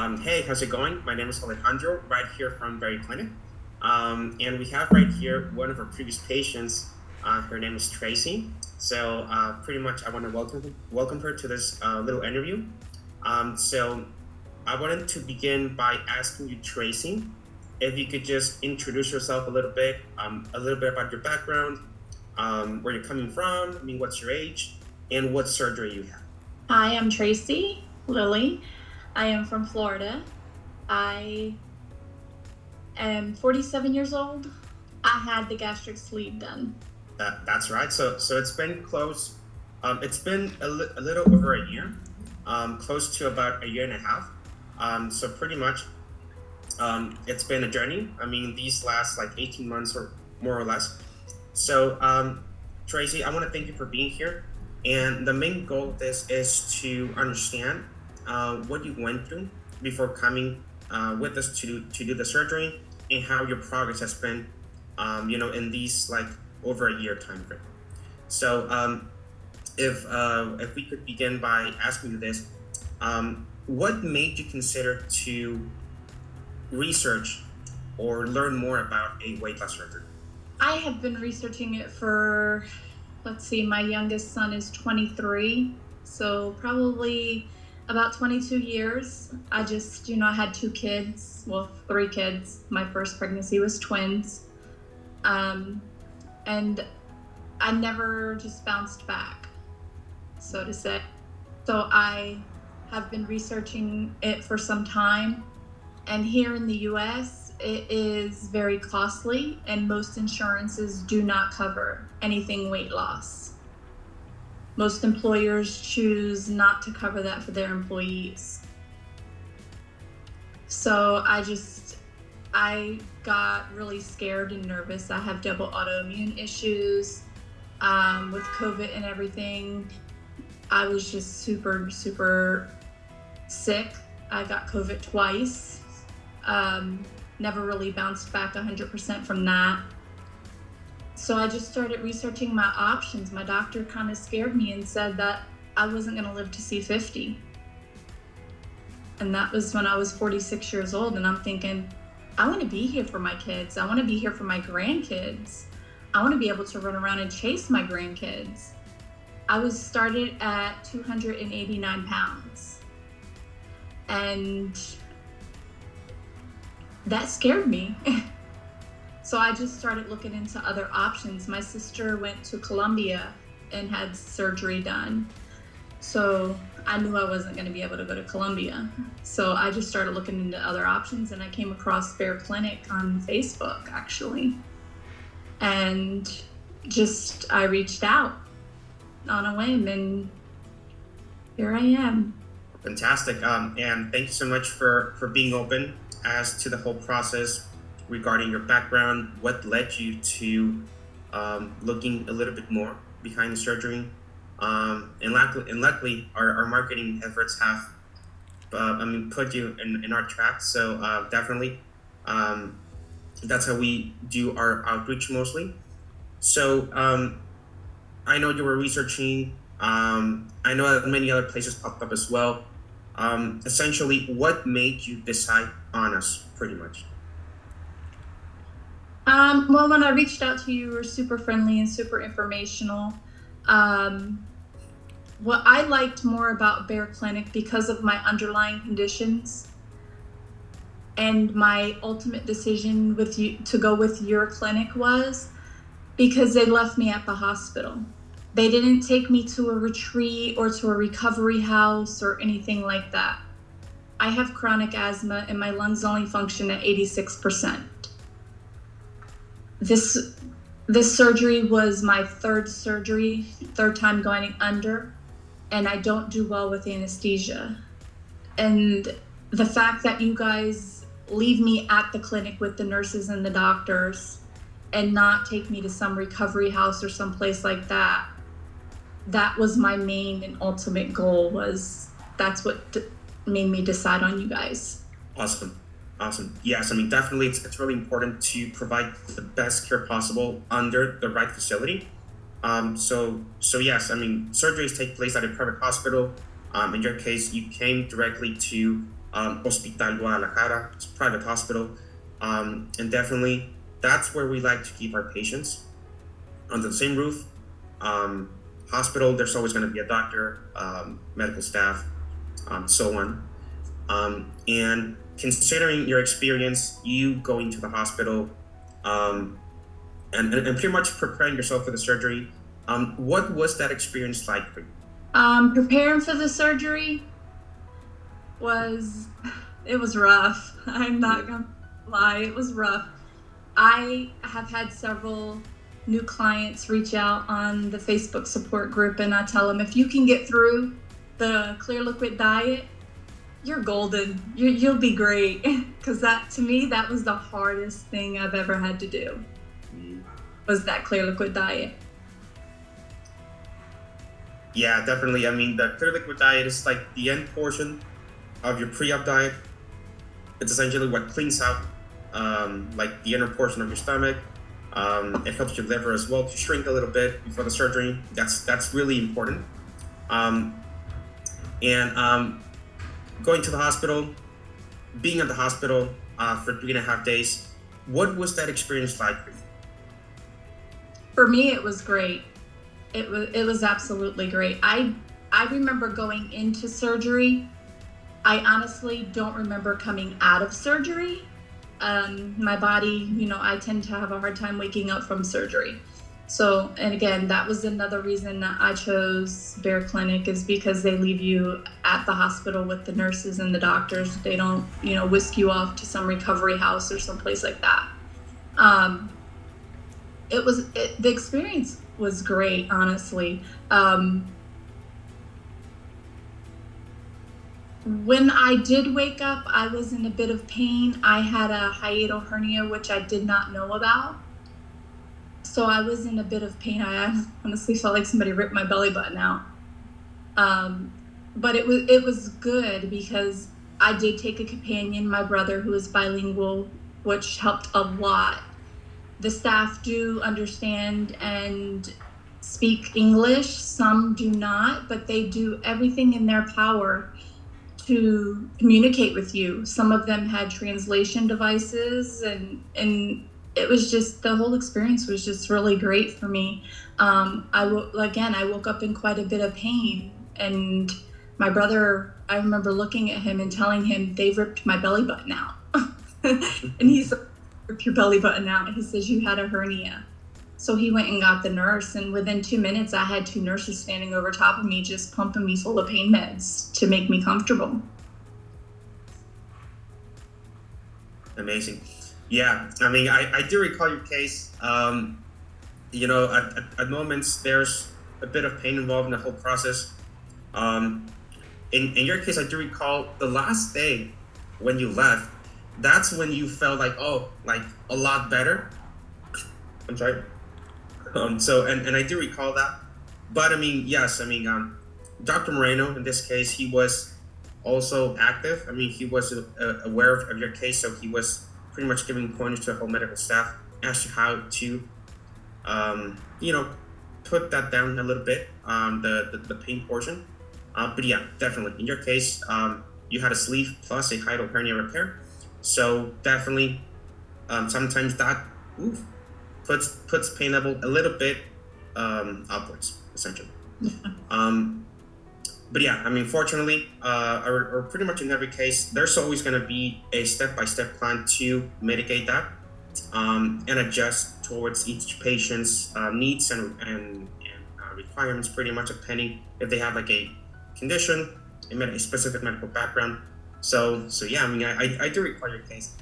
Hey, how's it going? My name is Alejandro, right here from Bari Klinik. And we have right here one of our previous patients. Her name is Tracy. So pretty much I want to welcome her to this little interview. So I wanted to begin by asking you, Tracy, if you could just introduce yourself a little bit about your background, where you're coming from, what's your age, and what surgery you have. Hi, I'm Tracy Lilly. I am from Florida. I am 47 years old. I had the gastric sleeve done. That's right. So it's been close. It's been a little over a year, close to about a year and a half. So pretty much, it's been a journey. These last like 18 months or more or less. So Tracy, I want to thank you for being here. And the main goal of this is to understand what you went through before coming with us to do the surgery, and how your progress has been, in these like over a year time frame. So if we could begin by asking you this, what made you consider to research or learn more about a weight loss surgery? I have been researching it for, my youngest son is 23, so probably about 22 years. I just, I had 2 kids, 3 kids. My first pregnancy was twins. And I never just bounced back, so to say. So I have been researching it for some time. And here in the US, it is very costly, and most insurances do not cover anything weight loss. Most employers choose not to cover that for their employees. So I got really scared and nervous. I have double autoimmune issues with COVID and everything. I was just super, super sick. I got COVID twice. Never really bounced back 100% from that. So I just started researching my options. My doctor kind of scared me and said that I wasn't going to live to see 50. And that was when I was 46 years old. And I'm thinking, I want to be here for my kids. I want to be here for my grandkids. I want to be able to run around and chase my grandkids. I was started at 289 pounds. And that scared me. So I just started looking into other options. My sister went to Colombia and had surgery done. So I knew I wasn't going to be able to go to Colombia. So I just started looking into other options, and I came across Bari Klinik on Facebook, actually. And I reached out on a whim, and here I am. Fantastic. And thank you so much for being open as to the whole process regarding your background, what led you to looking a little bit more behind the surgery. And luckily, our marketing efforts have put you in our track. So definitely, that's how we do our outreach mostly. So I know you were researching. I know that many other places popped up as well. Essentially, what made you decide on us, pretty much? Well, when I reached out to you, you were super friendly and super informational. What I liked more about Bari Klinik, because of my underlying conditions and my ultimate decision with you to go with your clinic, was because they left me at the hospital. They didn't take me to a retreat or to a recovery house or anything like that. I have chronic asthma and my lungs only function at 86%. This surgery was my third time going under, and I don't do well with anesthesia. And the fact that you guys leave me at the clinic with the nurses and the doctors and not take me to some recovery house or someplace like that, that was my main and ultimate goal. That's what made me decide on you guys. Awesome. Yes, definitely it's really important to provide the best care possible under the right facility. So yes, surgeries take place at a private hospital. In your case, you came directly to Hospital Guadalajara, it's a private hospital. And definitely that's where we like to keep our patients under the same roof. Hospital, there's always going to be a doctor, medical staff, so on. And considering your experience, you going to the hospital, and pretty much preparing yourself for the surgery, what was that experience like for you? Preparing for the surgery was rough. I'm not gonna lie, it was rough. I have had several new clients reach out on the Facebook support group, and I tell them, if you can get through the clear liquid diet, you're golden. You'll be great. Because that, to me, that was the hardest thing I've ever had to do, was that clear liquid diet. Yeah, definitely. I mean, the clear liquid diet is like the end portion of your pre-op diet. It's essentially what cleans out like the inner portion of your stomach. It helps your liver as well to shrink a little bit before the surgery. That's really important. Going to the hospital, being at the hospital for 3.5 days, what was that experience like for you? For me, it was great. It was absolutely great. I remember going into surgery. I honestly don't remember coming out of surgery. My body, I tend to have a hard time waking up from surgery. So, and again, that was another reason that I chose Bari Klinik, is because they leave you at the hospital with the nurses and the doctors. They don't, whisk you off to some recovery house or someplace like that. The experience was great, honestly. When I did wake up, I was in a bit of pain. I had a hiatal hernia, which I did not know about. So I was in a bit of pain. I honestly felt like somebody ripped my belly button out. But it was good because I did take a companion, my brother, who is bilingual, which helped a lot. The staff do understand and speak English. Some do not, but they do everything in their power to communicate with you. Some of them had translation devices, and it was just, the whole experience was just really great for me. I woke up in quite a bit of pain, and my brother, I remember looking at him and telling him, they ripped my belly button out. And he said, rip your belly button out. He says, you had a hernia. So he went and got the nurse, and within 2 minutes, I had 2 nurses standing over top of me, just pumping me full of pain meds to make me comfortable. Amazing. Yeah, I mean, I do recall your case. At moments, there's a bit of pain involved in the whole process. In your case, I do recall the last day when you left, that's when you felt like, a lot better. I'm sorry. And I do recall that. But I mean, yes, Dr. Moreno, in this case, he was also active. I mean, he was aware of your case, so he was pretty much giving pointers to the whole medical staff as to how to, put that down a little bit, the pain portion. But yeah, definitely. In your case, you had a sleeve plus a hiatal hernia repair. So definitely, sometimes that puts pain level a little bit upwards, essentially. But yeah, fortunately, or pretty much in every case, there's always going to be a step-by-step plan to mitigate that and adjust towards each patient's needs and requirements, pretty much depending if they have like a condition, a specific medical background. So yeah, I do recall your case.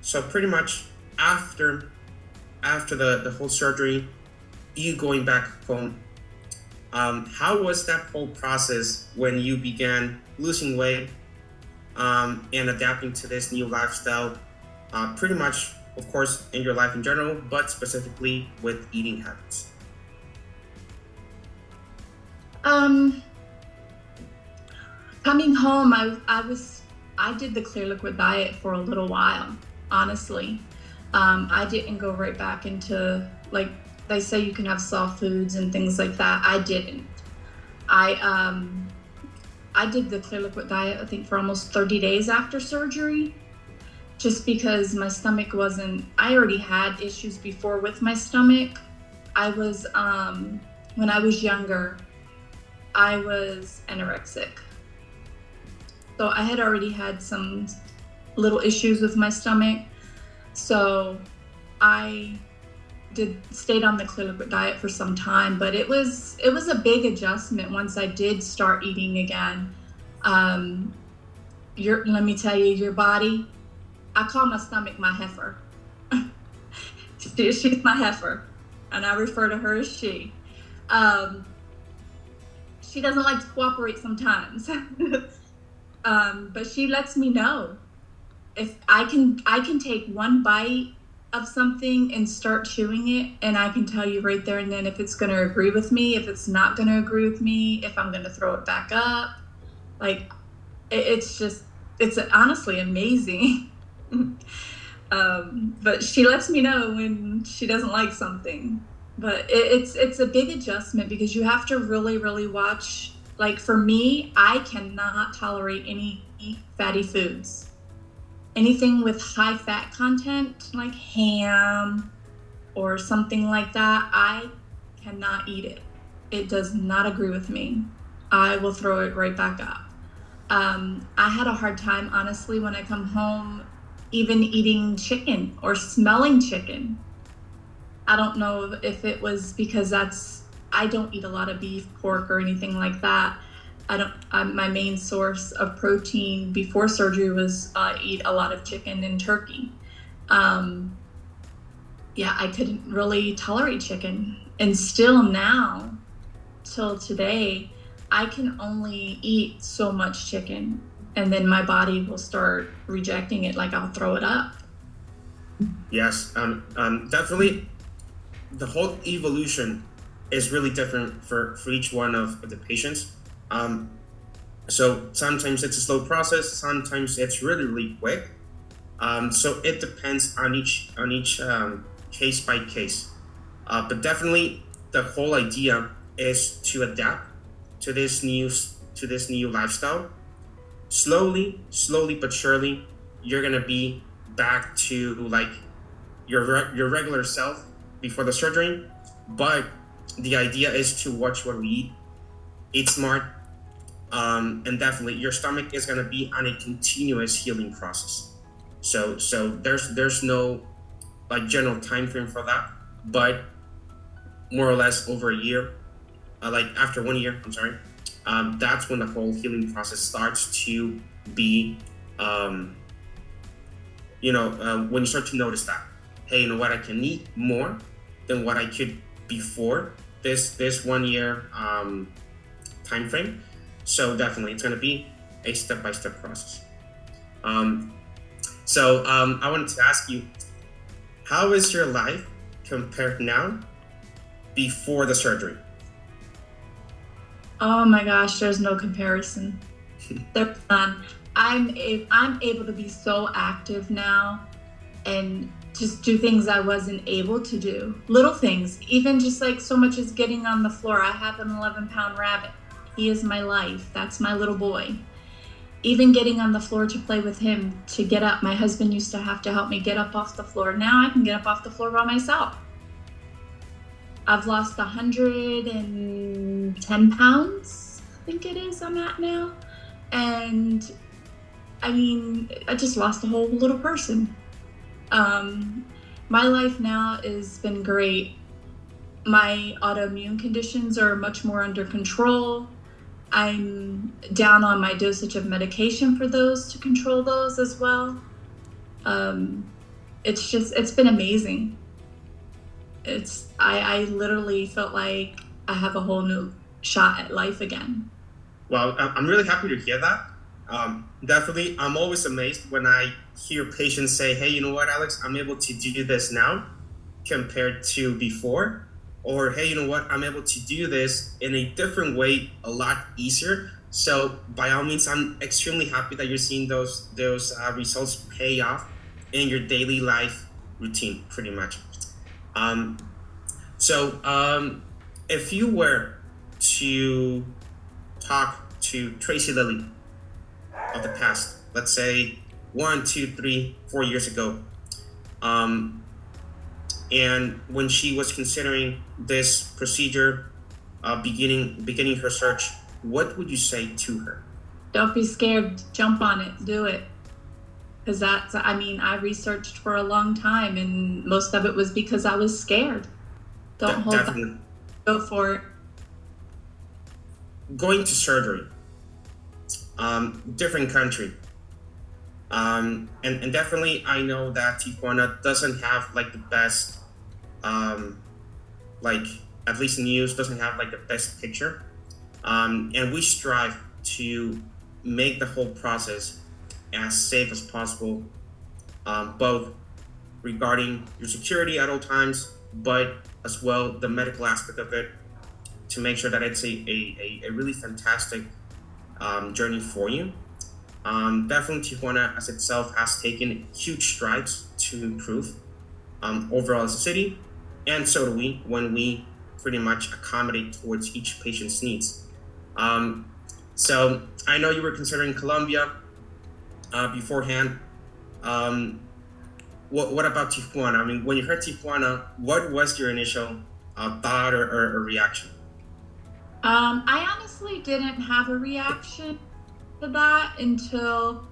So pretty much after the whole surgery, you going back home, how was that whole process when you began losing weight and adapting to this new lifestyle, pretty much, of course, in your life in general, but specifically with eating habits? Coming home, I did the clear liquid diet for a little while, honestly. I didn't go right back into, like, they say you can have soft foods and things like that. I didn't. I I did the clear liquid diet, I think, for almost 30 days after surgery, just because my stomach wasn't, I already had issues before with my stomach. I was, when I was younger, I was anorexic. So I had already had some little issues with my stomach. So I stayed on the clear liquid diet for some time, but it was a big adjustment once I did start eating again. Let me tell you, your body, I call my stomach my heifer. She's my heifer, and I refer to her as she. She doesn't like to cooperate sometimes, but she lets me know if I can take one bite of something and start chewing it, and I can tell you right there and then if it's going to agree with me, if it's not going to agree with me, if I'm going to throw it back up. Like, it's honestly amazing. But she lets me know when she doesn't like something. But it's a big adjustment because you have to really, really watch. Like, for me, I cannot tolerate any fatty foods. Anything with high fat content, like ham or something like that, I cannot eat it. It does not agree with me. I will throw it right back up. I had a hard time, honestly, when I come home, even eating chicken or smelling chicken. I don't know if it was because I don't eat a lot of beef, pork, or anything like that. My main source of protein before surgery was eat a lot of chicken and turkey. I couldn't really tolerate chicken. And still now, till today, I can only eat so much chicken, and then my body will start rejecting it, like I'll throw it up. Yes, definitely. The whole evolution is really different for each one of the patients. So sometimes it's a slow process, sometimes it's really, really quick. So it depends on each case by case. But definitely the whole idea is to adapt to this new lifestyle. Slowly but surely, you're gonna be back to like your regular self before the surgery. But the idea is to watch what we eat smart, and definitely your stomach is gonna be on a continuous healing process. So there's no like general time frame for that, but more or less over a year, like after 1 year, I'm sorry, that's when the whole healing process starts to be, when you start to notice that, hey, you know what, I can eat more than what I could before this 1 year time frame. So definitely, it's going to be a step-by-step process. So I wanted to ask you, how is your life compared now before the surgery? Oh my gosh, there's no comparison. There's none. I'm able to be so active now and just do things I wasn't able to do. Little things, even just like so much as getting on the floor. I have an 11-pound rabbit. He is my life. That's my little boy. Even getting on the floor to play with him, to get up. My husband used to have to help me get up off the floor. Now I can get up off the floor by myself. I've lost 110 pounds, I think it is, I'm at now. And I mean, I just lost a whole little person. My life now has been great. My autoimmune conditions are much more under control. I'm down on my dosage of medication for those to control those as well. It's been amazing. I literally felt like I have a whole new shot at life again. Well, I'm really happy to hear that. Definitely, I'm always amazed when I hear patients say, hey, you know what, Alex, I'm able to do this now compared to before. Or, hey, you know what, I'm able to do this in a different way, a lot easier. So by all means, I'm extremely happy that you're seeing those results pay off in your daily life routine, pretty much. So if you were to talk to Tracy Lilly of the past, let's say 1, 2, 3, 4 years ago, and when she was considering this procedure, beginning her search, what would you say to her? Don't be scared. Jump on it. Do it. Because I researched for a long time, and most of it was because I was scared. Don't hold back. Go for it. Going to surgery, different country. And definitely I know that Tijuana doesn't have like the best, like at least news doesn't have like the best picture. And we strive to make the whole process as safe as possible, both regarding your security at all times, but as well the medical aspect of it, to make sure that it's a really fantastic journey for you. Definitely Tijuana as itself has taken huge strides to improve overall as a city, and so do we when we pretty much accommodate towards each patient's needs. So I know you were considering Colombia beforehand. What about Tijuana? I mean, when you heard Tijuana, what was your initial thought or reaction? I honestly didn't have a reaction to that until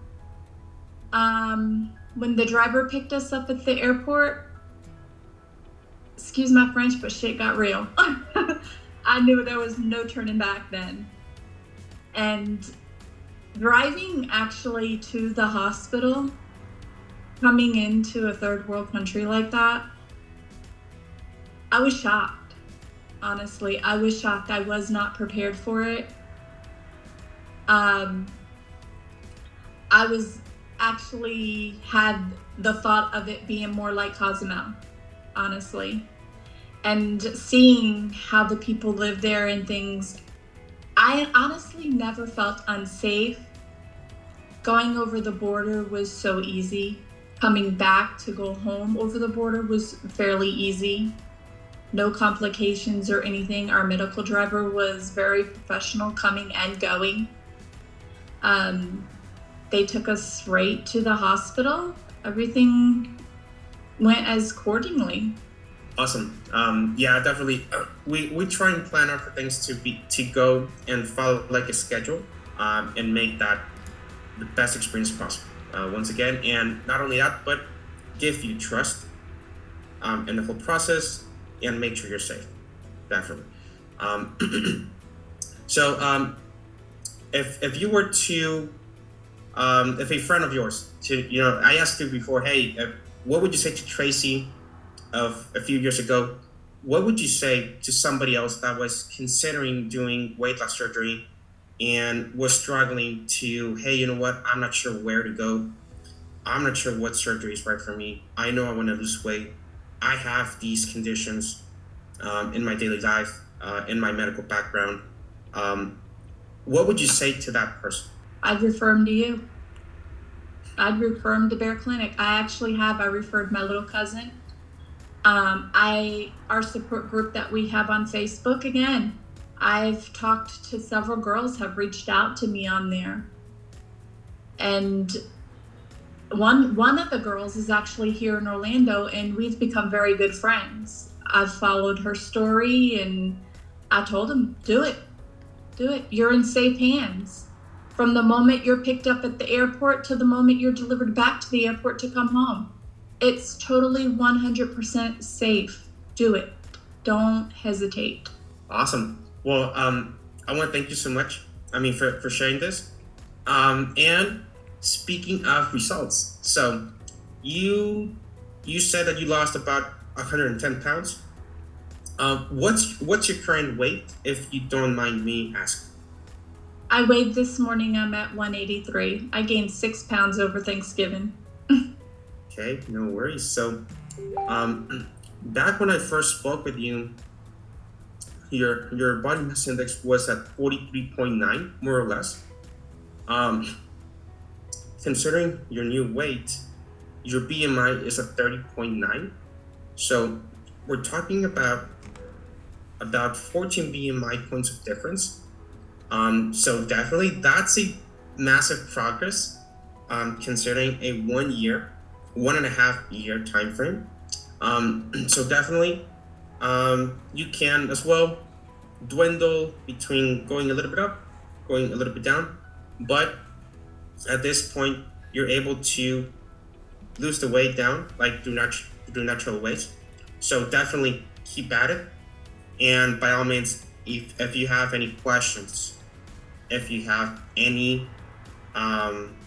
when the driver picked us up at the airport. Excuse my French, but shit got real. I knew there was no turning back then. And driving actually to the hospital, coming into a third world country like that, I was shocked. Honestly, I was shocked. I was not prepared for it. I was actually had the thought of it being more like Cozumel, honestly. And seeing how the people live there and things, I honestly never felt unsafe. Going over the border was so easy. Coming back to go home over the border was fairly easy. No complications or anything. Our medical driver was very professional coming and going. They took us right to the hospital. Everything went as accordingly. Awesome. Yeah, definitely. We try and plan out for things to go and follow like a schedule, and make that the best experience possible. Once again, and not only that, but give you trust in the whole process and make sure you're safe. Definitely. So if you were to if a friend of yours I asked you before, hey, what would you say to Tracy of a few years ago? What would you say to somebody else that was considering doing weight loss surgery and was struggling to, hey, you know what, I'm not sure where to go. I'm not sure what surgery is right for me. I know I want to lose weight. I have these conditions in my daily life, in my medical background. What would you say to that person? I'd refer them to you. I'd refer them to Bari Klinik. I referred my little cousin. Our support group that we have on Facebook, again, I've talked to several girls have reached out to me on there. And one of the girls is actually here in Orlando, and we've become very good friends. I've followed her story, and I told him, do it. You're in safe hands. From the moment you're picked up at the airport to the moment you're delivered back to the airport to come home. It's totally 100% safe. Do it. Don't hesitate. Awesome. Well, I want to thank you so much. For sharing this. And speaking of results, so you said that you lost about 110 pounds. What's your current weight, if you don't mind me asking? I weighed this morning. I'm at 183. I gained 6 pounds over Thanksgiving. Okay, no worries. So, back when I first spoke with you, your body mass index was at 43.9, more or less. Considering your new weight, your BMI is at 30.9. So we're talking about 14 BMI points of difference. So definitely that's a massive progress, considering a 1.5 year time frame. So definitely, you can as well dwindle between going a little bit up, going a little bit down, but at this point you're able to lose the weight down like through natural ways. So definitely keep at it, and by all means, if you have any questions, if you have any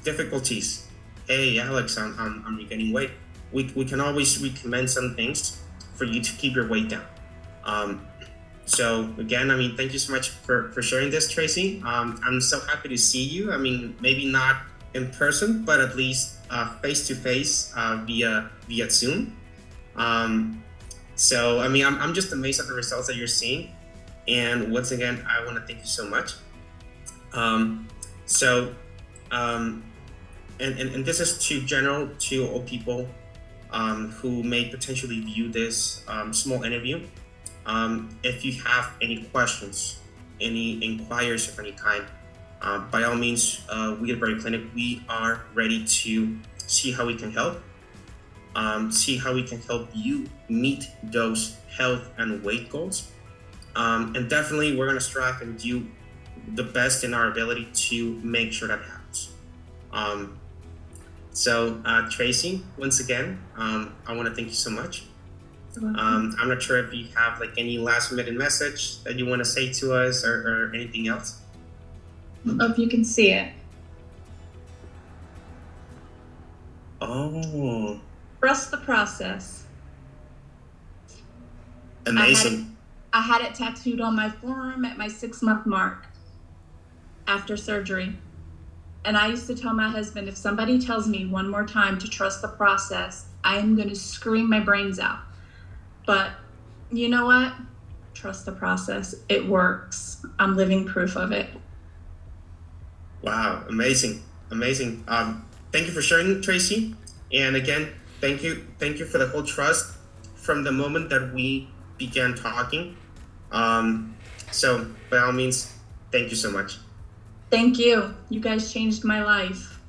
difficulties, hey Alex, I'm regaining weight, we can always recommend some things for you to keep your weight down. So again, I mean, thank you so much for sharing this, Tracy. I'm so happy to see you. I mean, maybe not in person, but at least face to face via Zoom. So I mean, I'm just amazed at the results that you're seeing. And once again, I want to thank you so much. And this is to all people who may potentially view this small interview. If you have any questions, any inquiries of any kind, by all means, we at Bari Klinik, we are ready to see how we can help, see how we can help you meet those health and weight goals. And definitely we're gonna strive and do the best in our ability to make sure that happens. Tracy, once again, I wanna thank you so much. I'm not sure if you have like any last minute message that you want to say to us or anything else. I don't know if you can see it. Oh, Trust the process. amazing. I had it tattooed on my forearm at my 6-month mark after surgery. And I used to tell my husband, if somebody tells me one more time to trust the process, I am going to scream my brains out. But you know what? Trust the process. It works. I'm living proof of it. Wow, amazing. Thank you for sharing, Tracy. And again, thank you for the whole trust from the moment that we began talking. So by all means, thank you so much. Thank you. You guys changed my life.